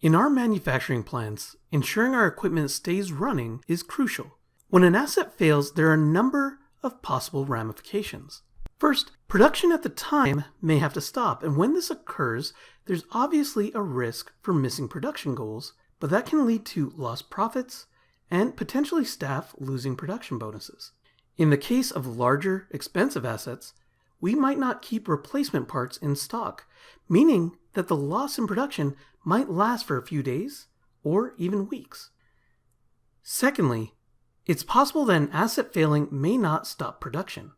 In our manufacturing plants, ensuring our equipment stays running is crucial. When an asset fails, there are a number of possible ramifications. First, production at the time may have to stop, and when this occurs, there's obviously a risk for missing production goals, but that can lead to lost profits and potentially staff losing production bonuses. In the case of larger, expensive assets, we might not keep replacement parts in stock, meaning that the loss in production might last for a few days or even weeks. Secondly, it's possible that an asset failing may not stop production.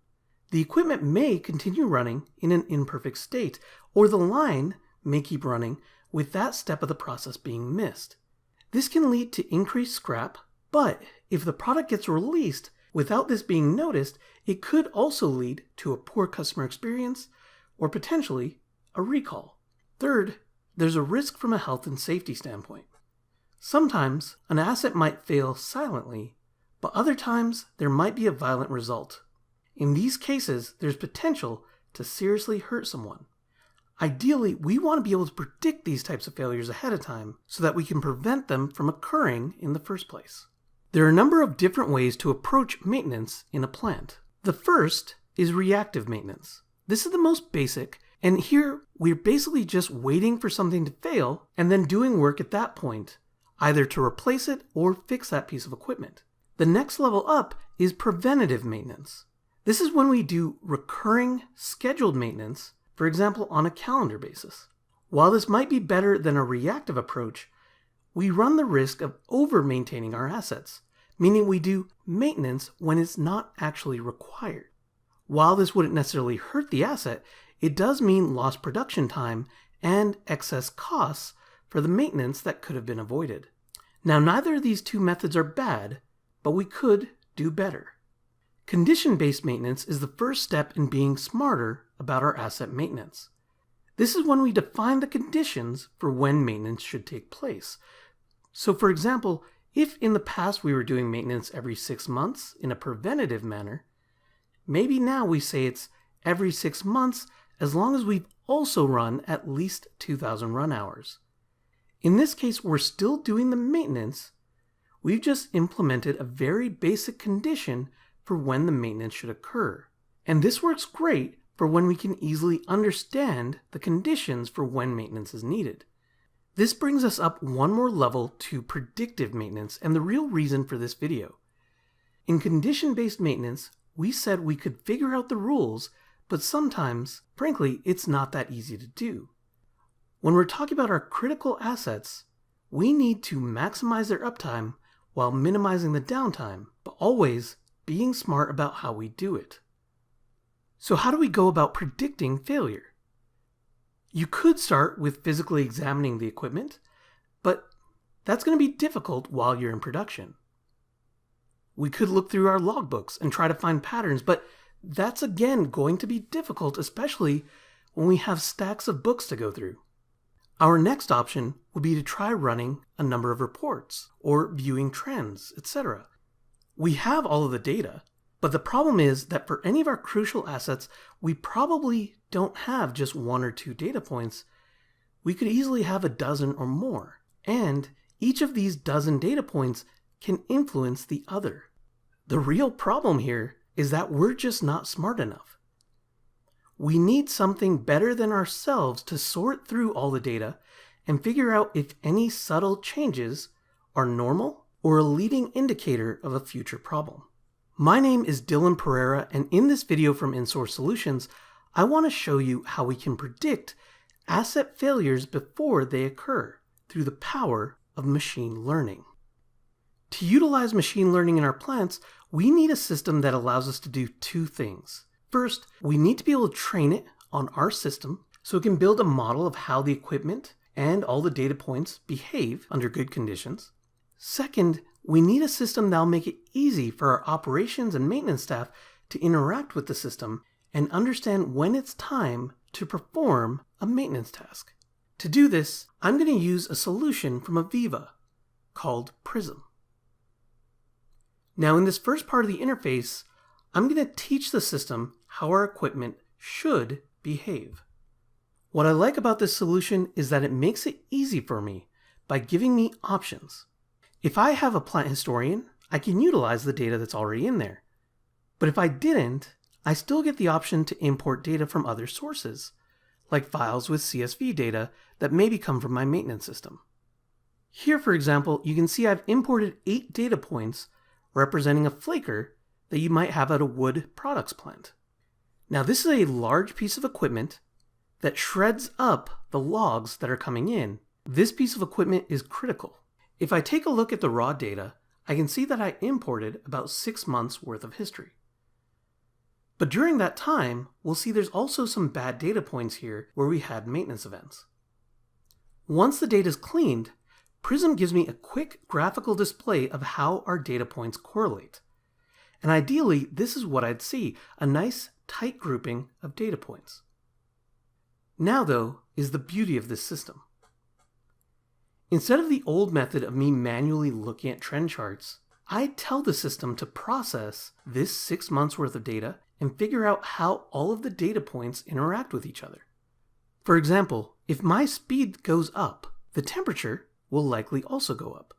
The equipment may continue running in an imperfect state, or the line may keep running with that step of the process being missed. This can lead to increased scrap, but if the product gets released without this being noticed, it could also lead to a poor customer experience or potentially a recall. Third, there's a risk from a health and safety standpoint. Sometimes an asset might fail silently, but other times there might be a violent result. In these cases, there's potential to seriously hurt someone. Ideally, we want to be able to predict these types of failures ahead of time so that we can prevent them from occurring in the first place. There are a number of different ways to approach maintenance in a plant. The first is reactive maintenance. This is the most basic, and here we're basically just waiting for something to fail and then doing work at that point, either to replace it or fix that piece of equipment. The next level up is preventative maintenance. This is when we do recurring, scheduled maintenance, for example, on a calendar basis. While this might be better than a reactive approach, we run the risk of over-maintaining our assets, meaning we do maintenance when it's not actually required. While this wouldn't necessarily hurt the asset, it does mean lost production time and excess costs for the maintenance that could have been avoided. Now, neither of these two methods are bad, but we could do better. Condition-based maintenance is the first step in being smarter about our asset maintenance. This is when we define the conditions for when maintenance should take place. So for example, if in the past we were doing maintenance every 6 months in a preventative manner, maybe now we say it's every 6 months as long as we've also run at least 2,000 run hours. In this case, we're still doing the maintenance. We've just implemented a very basic condition for when the maintenance should occur. And this works great for when we can easily understand the conditions for when maintenance is needed. This brings us up one more level to predictive maintenance and the real reason for this video. In condition-based maintenance, we said we could figure out the rules, but sometimes, frankly, it's not that easy to do. When we're talking about our critical assets, we need to maximize their uptime while minimizing the downtime, but always being smart about how we do it. So how do we go about predicting failure? You could start with physically examining the equipment, but that's going to be difficult while you're in production. We could look through our logbooks and try to find patterns, but that's again going to be difficult, especially when we have stacks of books to go through. Our next option would be to try running a number of reports or viewing trends, etc. We have all of the data, but the problem is that for any of our crucial assets, we probably don't have just 1 or 2 data points. We could easily have a dozen or more, and each of these dozen data points can influence the other. The real problem here is that we're just not smart enough. We need something better than ourselves to sort through all the data and figure out if any subtle changes are normal or a leading indicator of a future problem. My name is Dylan Pereira, and in this video from InSource Solutions, I want to show you how we can predict asset failures before they occur through the power of machine learning. To utilize machine learning in our plants, we need a system that allows us to do 2 things. First, we need to be able to train it on our system so it can build a model of how the equipment and all the data points behave under good conditions. Second, we need a system that will make it easy for our operations and maintenance staff to interact with the system and understand when it's time to perform a maintenance task. To do this, I'm going to use a solution from Aviva called Prism. Now in this first part of the interface, I'm going to teach the system how our equipment should behave. What I like about this solution is that it makes it easy for me by giving me options. If I have a plant historian, I can utilize the data that's already in there. But if I didn't, I still get the option to import data from other sources, like files with CSV data that maybe come from my maintenance system. Here, for example, you can see I've imported 8 data points representing a flaker that you might have at a wood products plant. Now, this is a large piece of equipment that shreds up the logs that are coming in. This piece of equipment is critical. If I take a look at the raw data, I can see that I imported about 6 months worth of history. But during that time, we'll see there's also some bad data points here where we had maintenance events. Once the data is cleaned, Prism gives me a quick graphical display of how our data points correlate. And ideally, this is what I'd see, a nice tight grouping of data points. Now, though, is the beauty of this system. Instead of the old method of me manually looking at trend charts, I tell the system to process this 6 months worth of data and figure out how all of the data points interact with each other. For example, if my speed goes up, the temperature will likely also go up.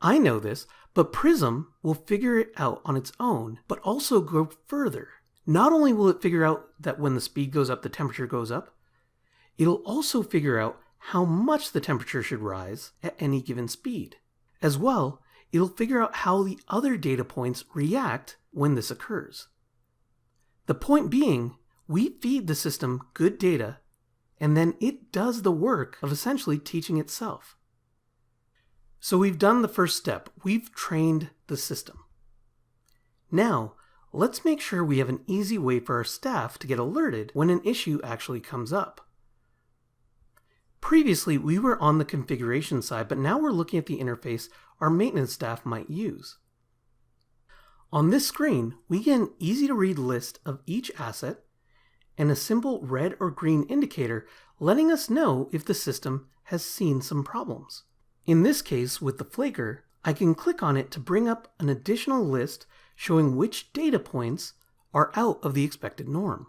I know this, but Prism will figure it out on its own, but also go further. Not only will it figure out that when the speed goes up, the temperature goes up, it'll also figure out how much the temperature should rise at any given speed. As well, it'll figure out how the other data points react when this occurs. The point being, we feed the system good data, and then it does the work of essentially teaching itself. So we've done the first step. We've trained the system. Now, let's make sure we have an easy way for our staff to get alerted when an issue actually comes up. Previously, we were on the configuration side, but now we're looking at the interface our maintenance staff might use. On this screen, we get an easy-to-read list of each asset and a simple red or green indicator letting us know if the system has seen some problems. In this case, with the flaker, I can click on it to bring up an additional list showing which data points are out of the expected norm.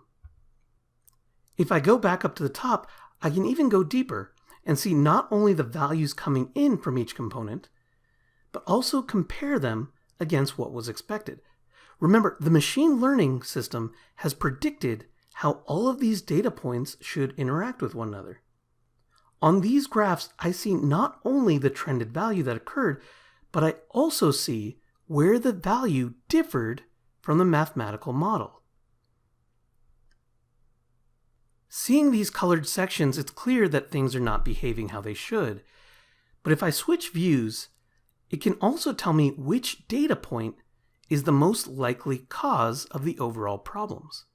If I go back up to the top, I can even go deeper and see not only the values coming in from each component, but also compare them against what was expected. Remember, the machine learning system has predicted how all of these data points should interact with one another. On these graphs, I see not only the trended value that occurred, but I also see where the value differed from the mathematical model. Seeing these colored sections, it's clear that things are not behaving how they should. But if I switch views, it can also tell me which data point is the most likely cause of the overall problems.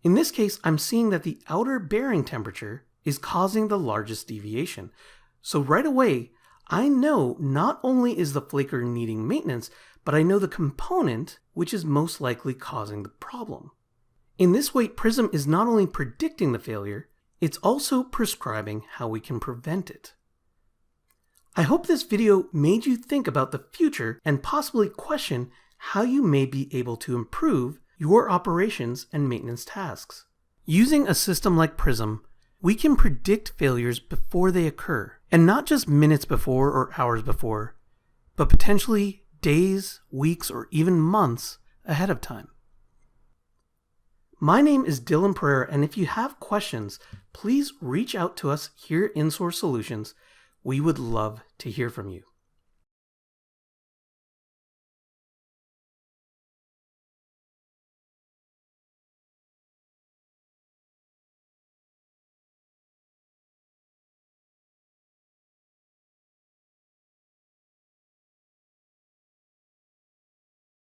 In this case, I'm seeing that the outer bearing temperature is causing the largest deviation. So right away, I know not only is the flaker needing maintenance, but I know the component which is most likely causing the problem. In this way, Prism is not only predicting the failure, it's also prescribing how we can prevent it. I hope this video made you think about the future and possibly question how you may be able to improve your operations and maintenance tasks. Using a system like Prism, we can predict failures before they occur, and not just minutes before or hours before, but potentially days, weeks, or even months ahead of time. My name is Dylan Pereira, and if you have questions, please reach out to us here at InSource Solutions. We would love to hear from you.